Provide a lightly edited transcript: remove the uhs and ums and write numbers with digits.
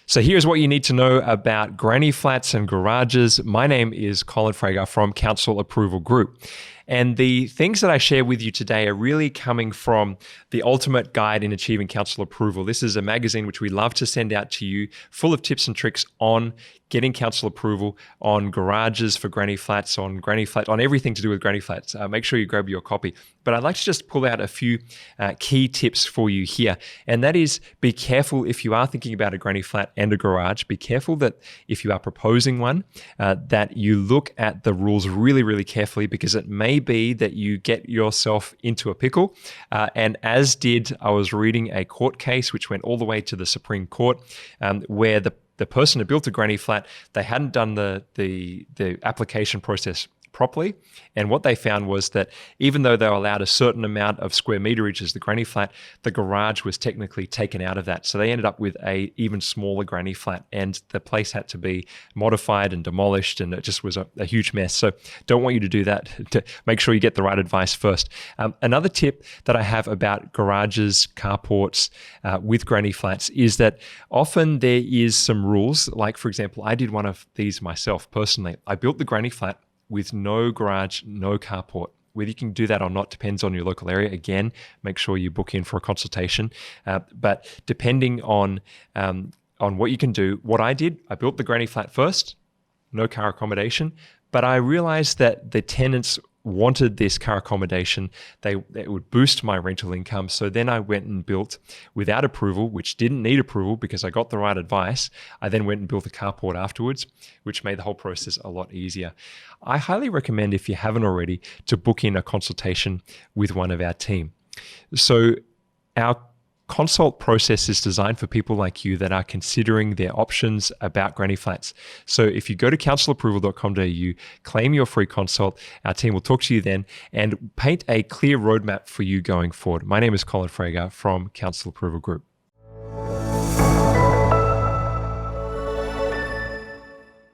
So here's what you need to know about granny flats and garages. My name is Colin Fragar from Council Approval Group. And the things that I share with you today are really coming from the Ultimate Guide in Achieving Council Approval. This is a magazine which we love to send out to you, full of tips and tricks on getting council approval, on garages for granny flats, on everything to do with granny flats. Make sure you grab your copy. But I'd like to just pull out a few key tips for you here. And that is, be careful if you are thinking about a granny flat and a garage. Be careful that if you are proposing one, that you look at the rules really, really carefully, because it may be that you get yourself into a pickle. And as did, I was reading a court case which went all the way to the Supreme Court, where the person who built a granny flat, they hadn't done the application process properly. And what they found was that even though they were allowed a certain amount of square meterage as the granny flat, the garage was technically taken out of that. So they ended up with a even smaller granny flat, and the place had to be modified and demolished, and it just was a huge mess. So don't want you to do that. To make sure you get the right advice first. Another tip that I have about garages, carports with granny flats is that often there is some rules. Like, for example, I did one of these myself personally. I built the granny flat with no garage, no carport. Whether you can do that or not depends on your local area. Again, make sure you book in for a consultation. But depending on what you can do, what I did, I built the granny flat first, no car accommodation. But I realized that the tenants wanted this car accommodation. It would boost my rental income. So then I went and built without approval, which didn't need approval because I got the right advice. I then went and built a carport afterwards, which made the whole process a lot easier. I highly recommend, if you haven't already, to book in a consultation with one of our team. So our consult process is designed for people like you that are considering their options about granny flats. So if you go to councilapproval.com.au, claim your free consult, our team will talk to you then and paint a clear roadmap for you going forward. My name is Colin Fragar from Council Approval Group.